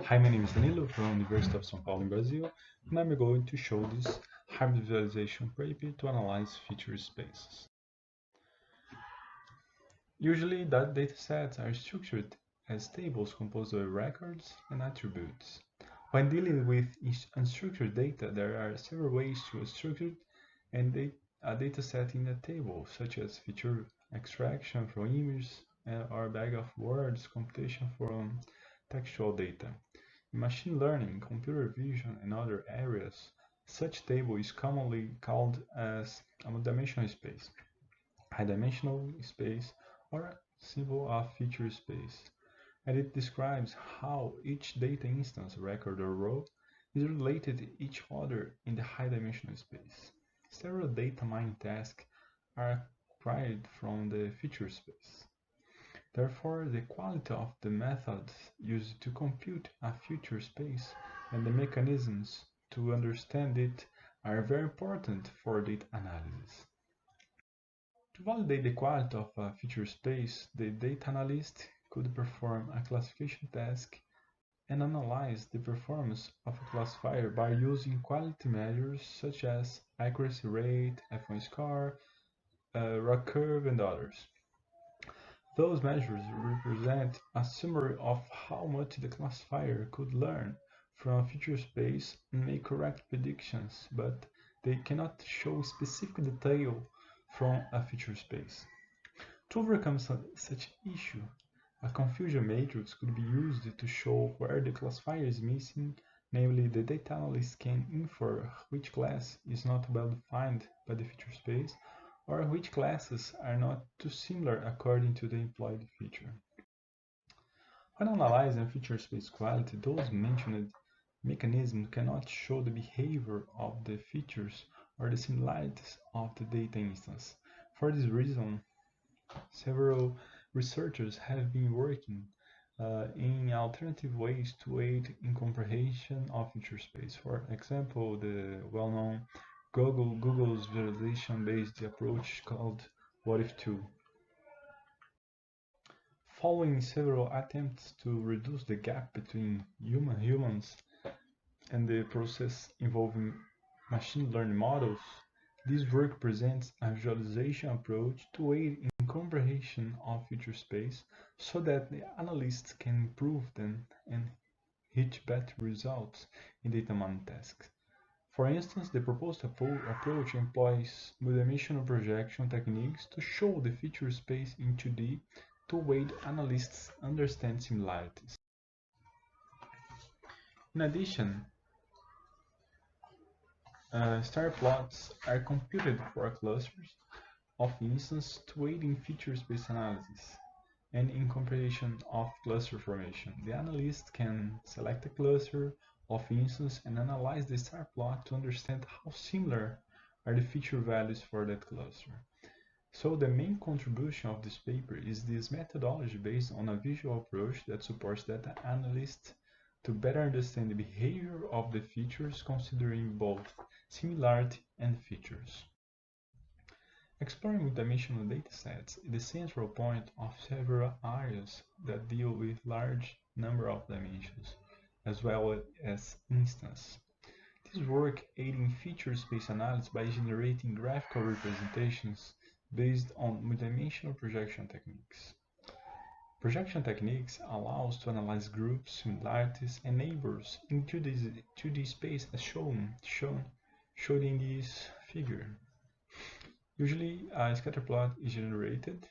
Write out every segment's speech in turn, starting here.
Hi, my name is Danilo from University of São Paulo in Brazil, and I'm going to show this hybrid visualization paper to analyze feature spaces. Usually, datasets are structured as tables composed of records and attributes. When dealing with unstructured data, there are several ways to structure a dataset in a table, such as feature extraction from images or bag of words, computation from textual data. In machine learning, computer vision, and other areas, such table is commonly called as a dimensional space, high-dimensional space, or symbol of feature space, and it describes how each data instance, record, or row is related to each other in the high-dimensional space. Several data mining tasks are acquired from the feature space. Therefore, the quality of the methods used to compute a feature space and the mechanisms to understand it are very important for data analysis. To validate the quality of a feature space, the data analyst could perform a classification task and analyze the performance of a classifier by using quality measures such as accuracy rate, F1 score, ROC curve, and others. Those measures represent a summary of how much the classifier could learn from a feature space and make correct predictions, but they cannot show specific detail from a feature space. To overcome such issue, a confusion matrix could be used to show where the classifier is missing, namely the data analyst can infer which class is not well defined by the feature space, or which classes are not too similar according to the employed feature. When analyzing feature space quality, those mentioned mechanisms cannot show the behavior of the features or the similarities of the data instance. For this reason, several researchers have been working in alternative ways to aid in comprehension of feature space. For example, the well-known Google's visualization-based approach called What If 2. Following several attempts to reduce the gap between humans and the process involving machine learning models, this work presents a visualization approach to aid in comprehension of feature space so that the analysts can improve them and reach better results in data mining tasks. For instance, the proposed approach employs multidimensional projection techniques to show the feature space in 2D to aid analysts understand similarities. In addition, star plots are computed for clusters of instances to aid in feature space analysis and in comprehension of cluster formation. The analyst can select a cluster of instances and analyze the star plot to understand how similar are the feature values for that cluster. So the main contribution of this paper is this methodology based on a visual approach that supports data analysts to better understand the behavior of the features considering both similarity and features. Exploring multidimensional datasets is the central point of several areas that deal with large number of dimensions, as well as instances. This work aiding feature space analysis by generating graphical representations based on multidimensional projection techniques. Projection techniques allows to analyze groups, similarities, and neighbors in 2D space as shown in this figure. Usually, a scatter plot is generated,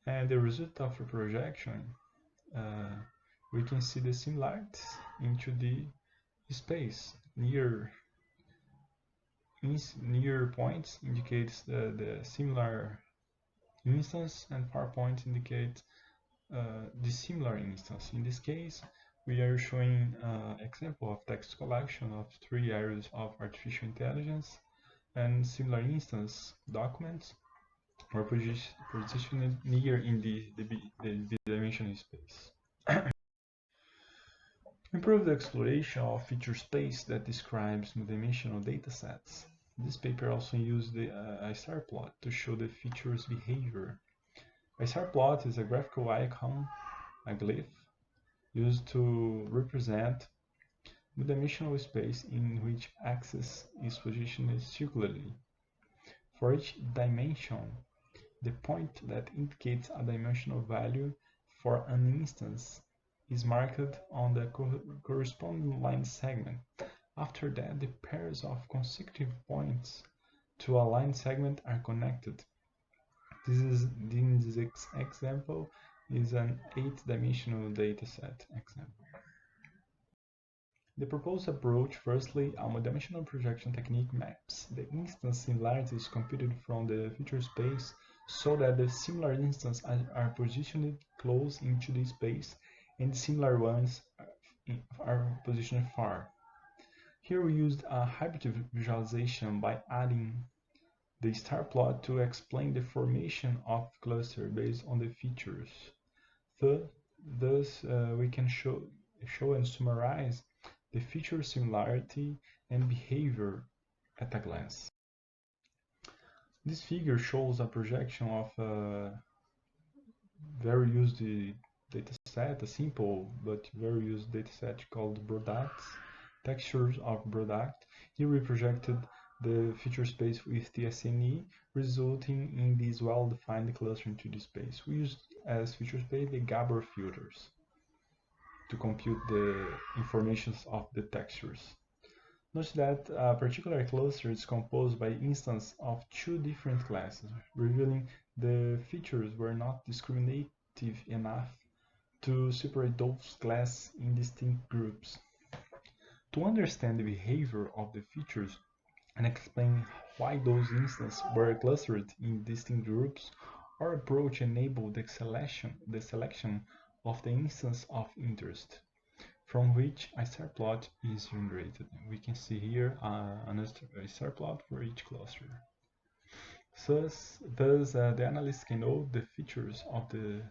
and the result of a projection, we can see the similarities in 2D space. Near points indicates the similar instance, and far points indicate dissimilar instance. In this case, we are showing an example of text collection of 3 areas of artificial intelligence, and similar instance documents are positioned near in the dimensional space. Improve the exploration of feature space that describes multidimensional datasets. This paper also used a star plot to show the feature's behavior. A star plot is a graphical icon, a glyph, used to represent the dimensional space in which axis is positioned circularly. For each dimension, the point that indicates a dimensional value for an instance is marked on the corresponding line segment. After that, the pairs of consecutive points to a line segment are connected. This example is an 8-dimensional dataset example. The proposed approach, firstly, a one-dimensional projection technique maps the instance similarities computed from the feature space so that the similar instances are positioned close into the space and similar ones are positioned far. Here we used a hybrid visualization by adding the star plot to explain the formation of cluster based on the features. Thus, we can show and summarize the feature similarity and behavior at a glance. This figure shows a projection of a very used dataset, a simple but very used dataset called products, textures of product. Here we projected the feature space with the SNE, resulting in this well-defined cluster into the space. We used as feature space the Gabor filters to compute the informations of the textures. Note that a particular cluster is composed by instances of two different classes, revealing the features were not discriminative enough to separate those classes in distinct groups. To understand the behavior of the features and explain why those instances were clustered in distinct groups, our approach enabled the selection of the instance of interest, from which a star plot is generated. We can see here a star plot for each cluster. Thus, the analyst can know the features of the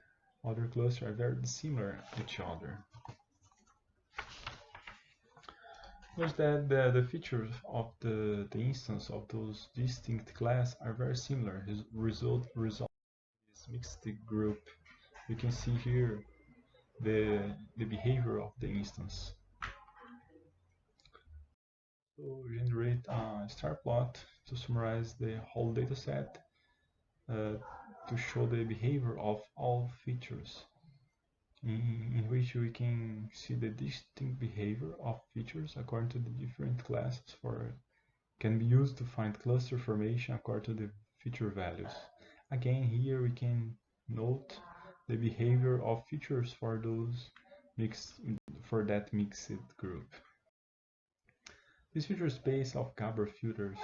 other cluster are very similar to each other. Note that the features of the instance of those distinct classes are very similar. His result is mixed group. You can see here the behavior of the instance. So generate a star plot to summarize the whole dataset to show the behavior of all features, in which we can see the distinct behavior of features according to the different classes can be used to find cluster formation according to the feature values. Again, here we can note the behavior of features for that mixed group. This feature space of Gabor filters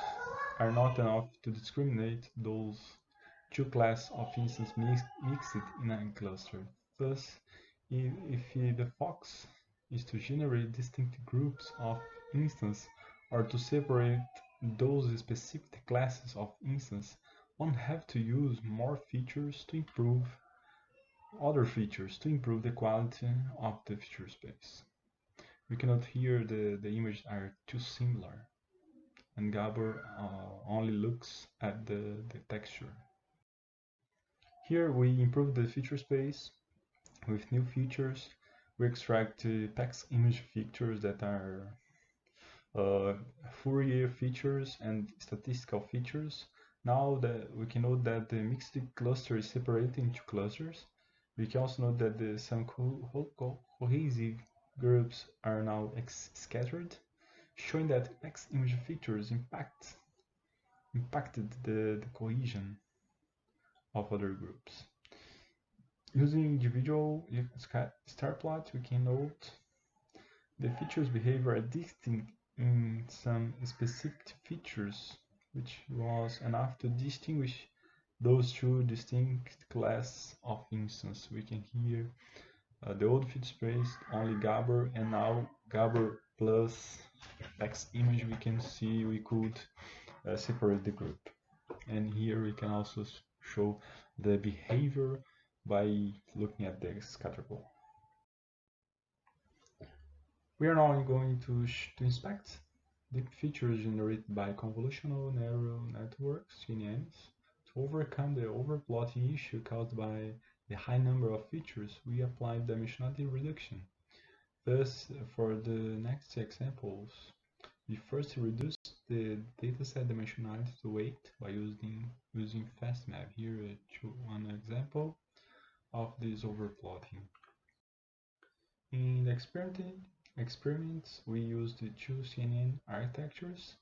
are not enough to discriminate those two classes of instances mixed in a cluster. Thus, if the focus is to generate distinct groups of instances or to separate those specific classes of instances, one have to use more features to improve other features to improve the quality of the feature space. We cannot hear the images are too similar, and Gabor only looks at the texture. Here we improve the feature space with new features. We extract text image features that are Fourier features and statistical features. Now that we can note that the mixed cluster is separated into clusters. We can also note that some cohesive groups are now scattered, showing that text image features impacted the cohesion of other groups. Using individual star plots, we can note the features behavior are distinct in some specific features, which was enough to distinguish those two distinct classes of instances. We can hear the old feature space, only Gabor, and now Gabor plus text image. We can see we could separate the group. And here we can also show the behavior by looking at the scatter plot. We are now going to inspect the features generated by convolutional neural networks, CNNs. To overcome the overplotting issue caused by the high number of features, we applied dimensionality reduction. Thus, for the next examples, we first reduce the dataset dimensionality to weight by using FastMap. Here, one example of this overplotting. In the experiments, we used the two CNN architectures,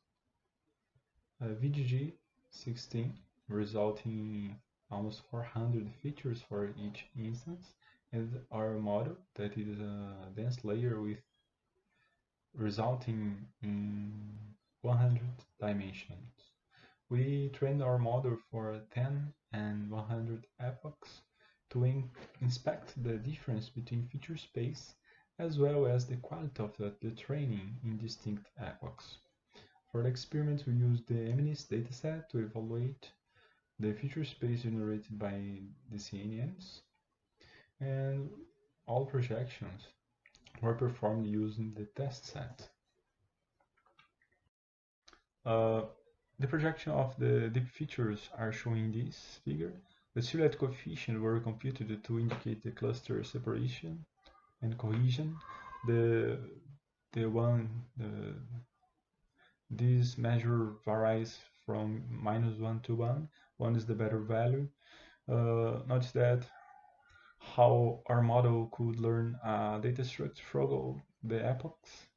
VGG 16, resulting in almost 400 features for each instance, and our model, that is a dense layer with resulting in 100 dimensions. We trained our model for 10 and 100 epochs to inspect the difference between feature space as well as the quality of the training in distinct epochs. For the experiment, we used the MNIST dataset to evaluate the feature space generated by the CNNs, and all projections were performed using the test set. The projection of the deep features are shown in this figure. The silhouette coefficients were computed to indicate the cluster separation and cohesion. This measure varies from -1 to 1. 1 is the better value. Notice that how our model could learn data structure from the epochs,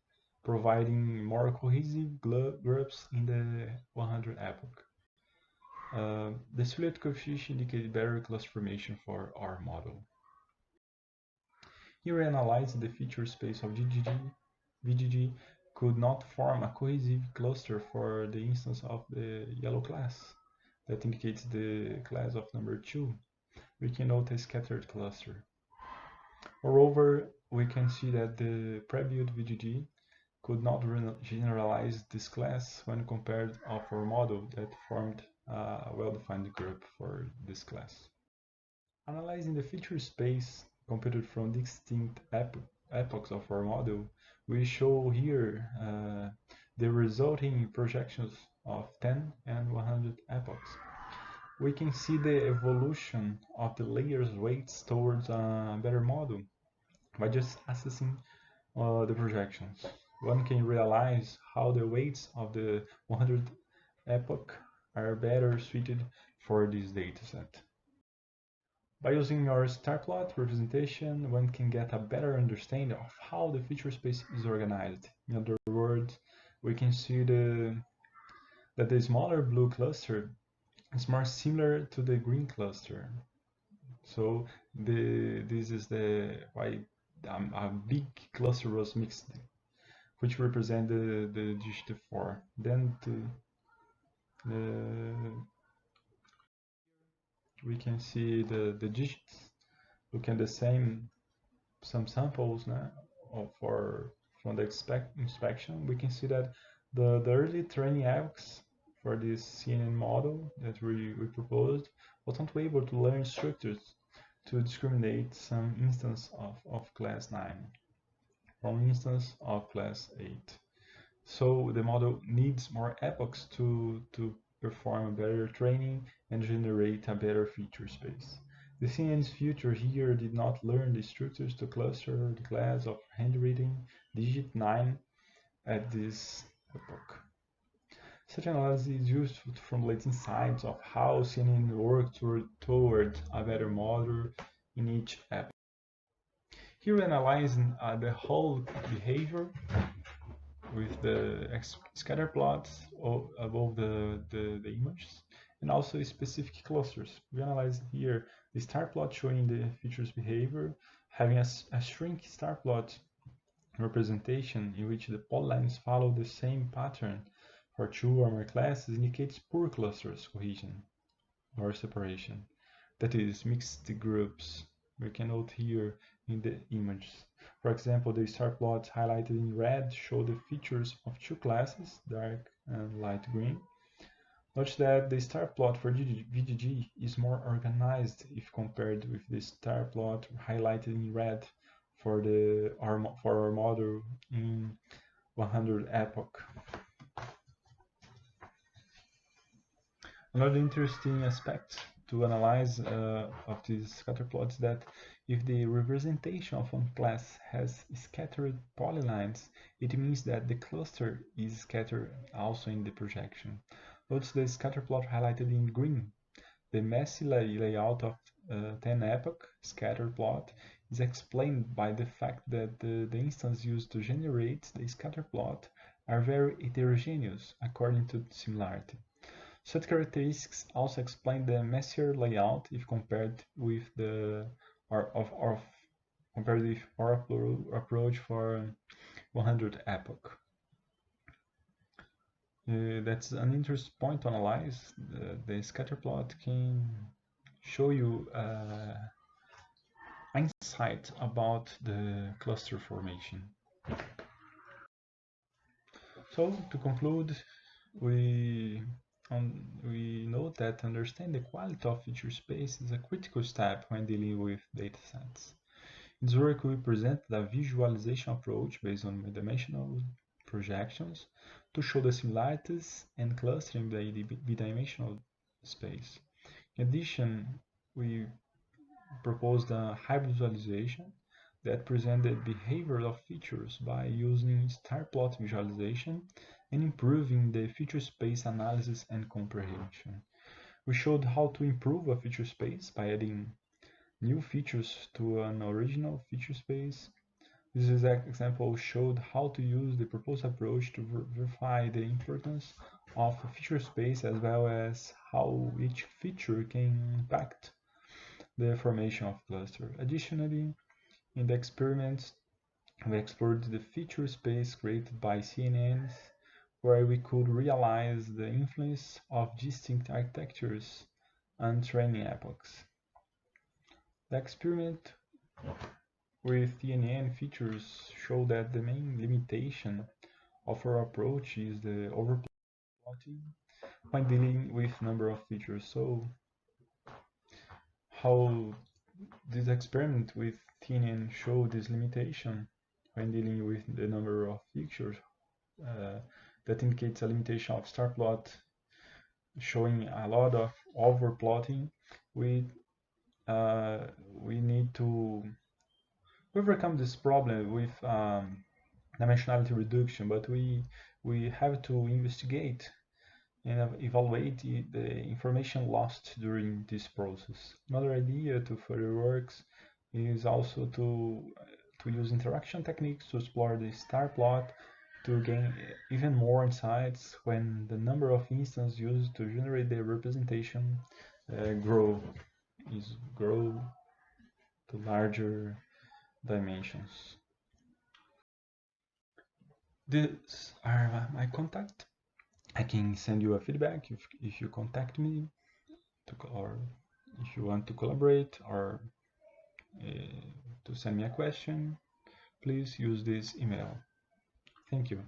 providing more cohesive groups in the 100 epoch. The silhouette coefficient indicated better cluster formation for our model. Here we analyze the feature space of VGG could not form a cohesive cluster for the instance of the yellow class. That indicates the class of number 2. We can note a scattered cluster. Moreover, we can see that the pre-built VGG could not generalize this class when compared of our model that formed a well-defined group for this class. Analyzing the feature space computed from distinct epochs of our model, we show here the resulting projections of 10 and 100 epochs. We can see the evolution of the layers weights towards a better model by just assessing the projections. One can realize how the weights of the 100 epoch are better suited for this dataset. By using our star plot representation, one can get a better understanding of how the feature space is organized. In other words, we can see that the smaller blue cluster is more similar to the green cluster. So this is why a big cluster was mixed, which represent the digit 4. Then we can see the digits. Look at the some samples from the inspection. We can see that the early training epochs for this CNN model that we proposed was not able to learn structures to discriminate some instance of class 9 from instance of class 8. So the model needs more epochs to perform a better training and generate a better feature space. The CNN's feature here did not learn the structures to cluster the class of handwriting digit 9 at this epoch. Such analysis is useful to formulate insights of how CNN worked toward a better model in each epoch. Here we're analyzing the whole behavior with the scatter plots above the images and also specific clusters. We analyze here the star plot showing the features behavior, having a shrink star plot representation in which the polylines follow the same pattern for 2 or more classes indicates poor clusters cohesion or separation. That is, mixed groups. We can note here in the images. For example, the star plots highlighted in red show the features of 2 classes, dark and light green. Note that the star plot for VGG is more organized if compared with the star plot highlighted in red for our model in 100 epoch. Another interesting aspect to analyze of these scatter plots that if the representation of one class has scattered polylines, it means that the cluster is scattered also in the projection. Notice the scatter plot highlighted in green. The messy layout of 10-epoch scatter plot is explained by the fact that the instance used to generate the scatter plot are very heterogeneous according to similarity. Such characteristics also explain the messier layout if compared with our approach for 100 epoch. That's an interesting point to analyze. The scatter plot can show you insight about the cluster formation. So to conclude, we note that understanding the quality of feature space is a critical step when dealing with datasets. In this work, we present the visualization approach based on dimensional projections to show the similarities and clustering the bidimensional space. In addition, we proposed a hybrid visualization that presents the behavior of features by using star plot visualization and improving the feature space analysis and comprehension. We showed how to improve a feature space by adding new features to an original feature space. This exact example showed how to use the proposed approach to verify the importance of a feature space as well as how each feature can impact the formation of cluster. Additionally, in the experiments, we explored the feature space created by CNNs, where we could realize the influence of distinct architectures and training epochs. The experiment with TNN features show that the main limitation of our approach is the overplotting when dealing with number of features. So, how this experiment with TNN showed this limitation when dealing with the number of features that indicates a limitation of star plot showing a lot of overplotting. We need to overcome this problem with dimensionality reduction, but we have to investigate and evaluate the information lost during this process. Another idea to further works is also to use interaction techniques to explore the star plot to gain even more insights when the number of instances used to generate the representation grow to larger dimensions. These are my contact. I can send you a feedback if you contact me, or if you want to collaborate, or to send me a question. Please use this email. Thank you.